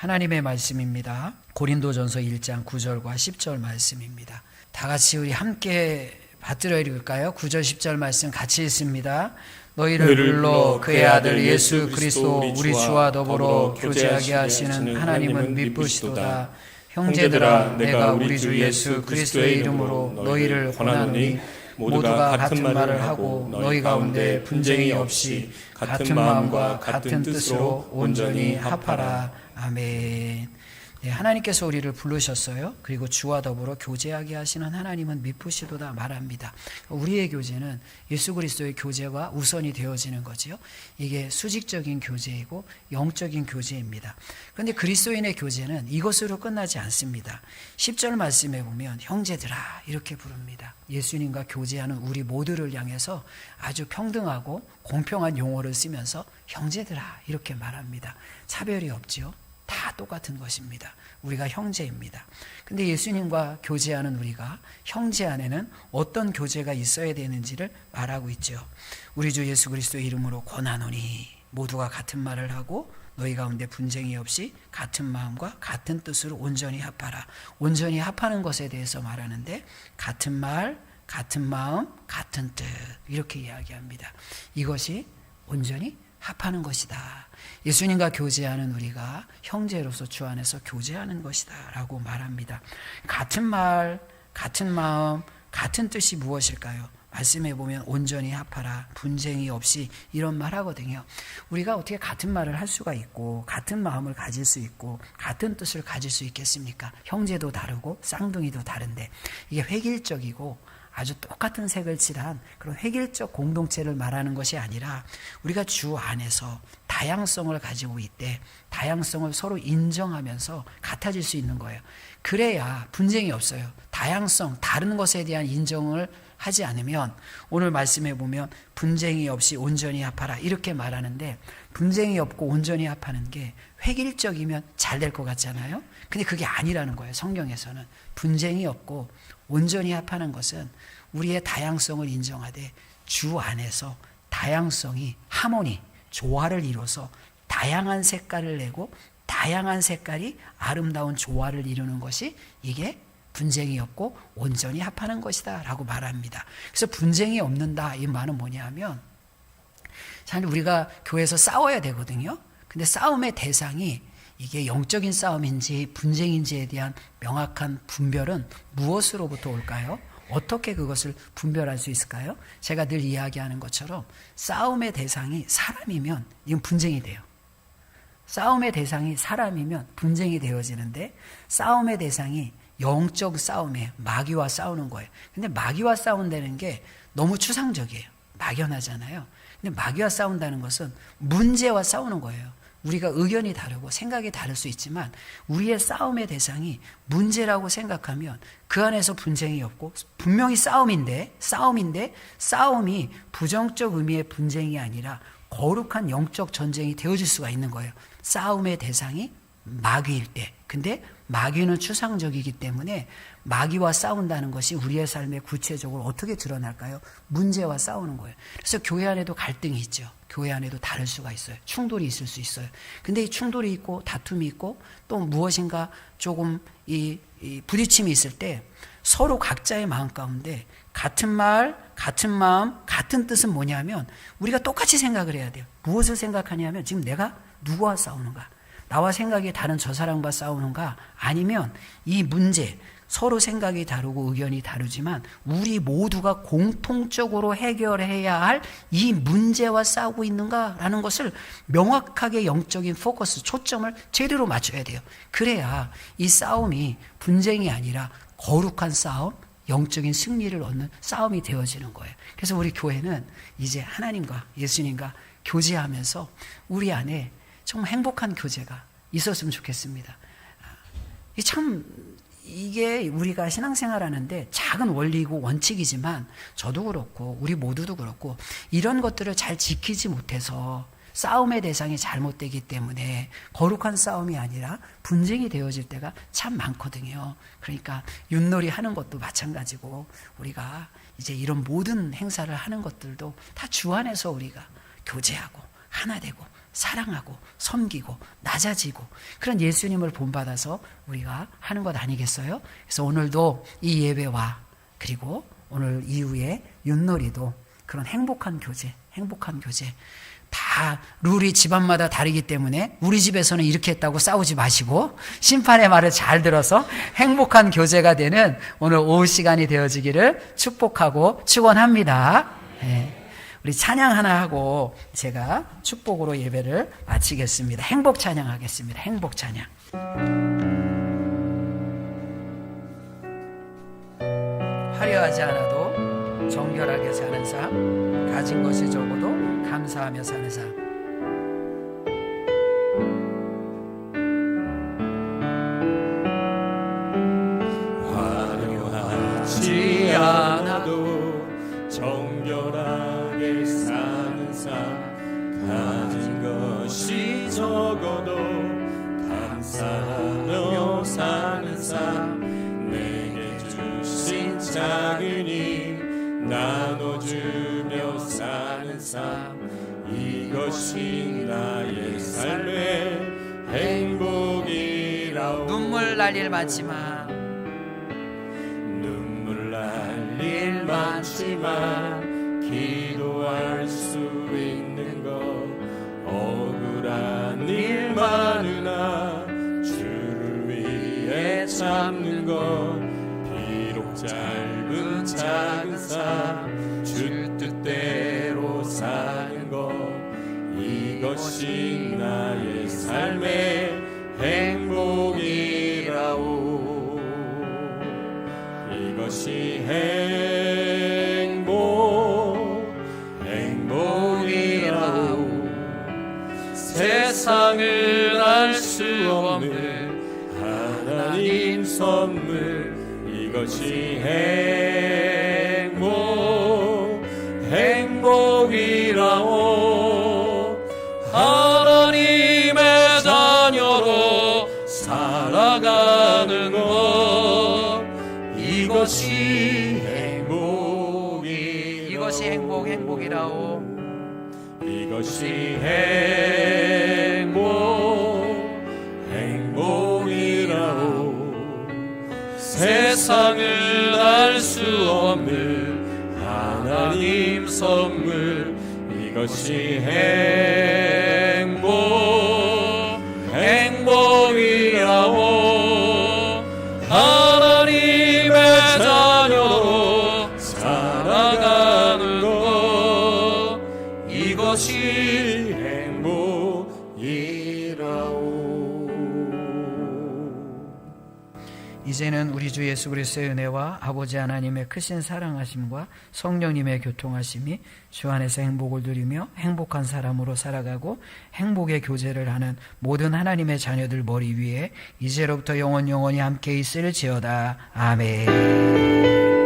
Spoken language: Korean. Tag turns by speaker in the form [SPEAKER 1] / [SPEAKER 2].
[SPEAKER 1] 하나님의 말씀입니다. 고린도전서 1장 9절과 10절 말씀입니다. 다 같이 우리 함께 받들어 읽을까요? 9절 10절 말씀 같이 읽습니다. 너희를 불러 그의 아들 예수 그리스도 우리 주와 더불어 교제하게 하시는 하나님은 미쁘시도다. 형제들아, 내가 우리 주 예수 그리스도의 이름으로 너희를 권하노니 모두가 같은 말을 하고 너희 가운데 분쟁이 없이 같은 마음과 같은 뜻으로 온전히 합하라. 아멘. 네, 하나님께서 우리를 부르셨어요. 그리고 주와 더불어 교제하게 하시는 하나님은 미쁘시도다 말합니다. 우리의 교제는 예수 그리스도의 교제가 우선이 되어지는 거지요. 이게 수직적인 교제이고 영적인 교제입니다. 그런데 그리스도인의 교제는 이것으로 끝나지 않습니다. 10절 말씀에 보면 형제들아 이렇게 부릅니다. 예수님과 교제하는 우리 모두를 향해서 아주 평등하고 공평한 용어를 쓰면서 형제들아 이렇게 말합니다. 차별이 없지요. 다 똑같은 것입니다. 우리가 형제입니다. 근데 예수님과 교제하는 우리가 형제 안에는 어떤 교제가 있어야 되는지를 말하고 있죠. 우리 주 예수 그리스도의 이름으로 권하노니 모두가 같은 말을 하고 너희 가운데 분쟁이 없이 같은 마음과 같은 뜻으로 온전히 합하라. 온전히 합하는 것에 대해서 말하는데 같은 말, 같은 마음, 같은 뜻 이렇게 이야기합니다. 이것이 온전히 합하는 것이다. 예수님과 교제하는 우리가 형제로서 주 안에서 교제하는 것이다 라고 말합니다. 같은 말, 같은 마음, 같은 뜻이 무엇일까요? 말씀해 보면 온전히 합하라, 분쟁이 없이 이런 말 하거든요. 우리가 어떻게 같은 말을 할 수가 있고 같은 마음을 가질 수 있고 같은 뜻을 가질 수 있겠습니까? 형제도 다르고 쌍둥이도 다른데 이게 획일적이고 아주 똑같은 색을 칠한 그런 획일적 공동체를 말하는 것이 아니라 우리가 주 안에서 다양성을 가지고 있대 다양성을 서로 인정하면서 같아질 수 있는 거예요. 그래야 분쟁이 없어요. 다양성, 다른 것에 대한 인정을 하지 않으면 오늘 말씀해 보면 분쟁이 없이 온전히 합하라 이렇게 말하는데 분쟁이 없고 온전히 합하는 게 획일적이면 잘 될 것 같잖아요. 근데 그게 아니라는 거예요. 성경에서는 분쟁이 없고 온전히 합하는 것은 우리의 다양성을 인정하되 주 안에서 다양성이 하모니, 조화를 이뤄서 다양한 색깔을 내고 다양한 색깔이 아름다운 조화를 이루는 것이 이게 분쟁이 없고 온전히 합하는 것이다 라고 말합니다. 그래서 분쟁이 없는다 이 말은 뭐냐면 사실 우리가 교회에서 싸워야 되거든요. 근데 싸움의 대상이 이게 영적인 싸움인지 분쟁인지에 대한 명확한 분별은 무엇으로부터 올까요? 어떻게 그것을 분별할 수 있을까요? 제가 늘 이야기하는 것처럼 싸움의 대상이 사람이면 이건 분쟁이 돼요. 싸움의 대상이 사람이면 분쟁이 되어지는데 싸움의 대상이 영적 싸움이에요. 마귀와 싸우는 거예요. 근데 마귀와 싸운다는 게 너무 추상적이에요. 막연하잖아요. 근데 마귀와 싸운다는 것은 문제와 싸우는 거예요. 우리가 의견이 다르고 생각이 다를 수 있지만 우리의 싸움의 대상이 문제라고 생각하면 그 안에서 분쟁이 없고 분명히 싸움인데 싸움이 부정적 의미의 분쟁이 아니라 거룩한 영적 전쟁이 되어질 수가 있는 거예요. 싸움의 대상이 마귀일 때. 근데 마귀는 추상적이기 때문에 마귀와 싸운다는 것이 우리의 삶에 구체적으로 어떻게 드러날까요? 문제와 싸우는 거예요. 그래서 교회 안에도 갈등이 있죠. 교회 안에도 다를 수가 있어요. 충돌이 있을 수 있어요. 근데 이 충돌이 있고 다툼이 있고 또 무엇인가 조금 이 부딪힘이 있을 때 서로 각자의 마음 가운데 같은 말, 같은 마음, 같은 뜻은 뭐냐면 우리가 똑같이 생각을 해야 돼요. 무엇을 생각하냐면 지금 내가 누구와 싸우는가? 나와 생각이 다른 저 사람과 싸우는가? 아니면 이 문제, 서로 생각이 다르고 의견이 다르지만 우리 모두가 공통적으로 해결해야 할 이 문제와 싸우고 있는가라는 것을 명확하게 영적인 포커스, 초점을 제대로 맞춰야 돼요. 그래야 이 싸움이 분쟁이 아니라 거룩한 싸움, 영적인 승리를 얻는 싸움이 되어지는 거예요. 그래서 우리 교회는 이제 하나님과 예수님과 교제하면서 우리 안에 정말 행복한 교제가 있었으면 좋겠습니다. 이게 우리가 신앙생활 하는데 작은 원리이고 원칙이지만 저도 그렇고 우리 모두도 그렇고 이런 것들을 잘 지키지 못해서 싸움의 대상이 잘못되기 때문에 거룩한 싸움이 아니라 분쟁이 되어질 때가 참 많거든요. 그러니까 윷놀이 하는 것도 마찬가지고 우리가 이제 이런 모든 행사를 하는 것들도 다 주 안에서 우리가 교제하고 하나 되고 사랑하고 섬기고 낮아지고 그런 예수님을 본받아서 우리가 하는 것 아니겠어요? 그래서 오늘도 이 예배와 그리고 오늘 이후에 윷놀이도 그런 행복한 교제 다 룰이 집안마다 다르기 때문에 우리 집에서는 이렇게 했다고 싸우지 마시고 심판의 말을 잘 들어서 행복한 교제가 되는 오늘 오후 시간이 되어지기를 축복하고 축원합니다. 네. 우리 찬양 하나 하고 제가 축복으로 예배를 마치겠습니다. 행복 찬양하겠습니다. 행복 찬양. 화려하지 않아도 정결하게 사는 삶, 가진 것이 적어도 감사하며 사는 삶.
[SPEAKER 2] 화려하지 않아도 정결하게 사는 삶, 가진 것이 적어도 감사하며 사는 삶, 내게 주신 작은 힘 나눠주며 사는 삶, 이것이 나의 삶의 행복이라오.
[SPEAKER 1] 눈물 날 일 많지만
[SPEAKER 2] 일 많지만 기도할 수 있는 것, 억울한 일 많으나 주를 위해 참는 것, 비록 짧은 작은 삶 주 뜻대로 사는 것, 이것이 나의 삶의 행복이라오. 이것이 행복이라오. 세상을 알 수 없는 하나님 선물, 이것이 행복이라오. 하나님의 자녀로 살아가는 것, 이것이
[SPEAKER 1] 행복이라오.
[SPEAKER 2] 이것이 행복이라오. 세상을 알 수 없는 하나님 선물, 이것이 행복이라오. 하나님의 자녀로 살아가는 것, 이것이 행복이라오.
[SPEAKER 1] 이제는 우리 주 예수 그리스도의 은혜와 아버지 하나님의 크신 사랑하심과 성령님의 교통하심이 주 안에서 행복을 누리며 행복한 사람으로 살아가고 행복의 교제를 하는 모든 하나님의 자녀들 머리 위에 이제로부터 영원히 함께 있을지어다. 아멘.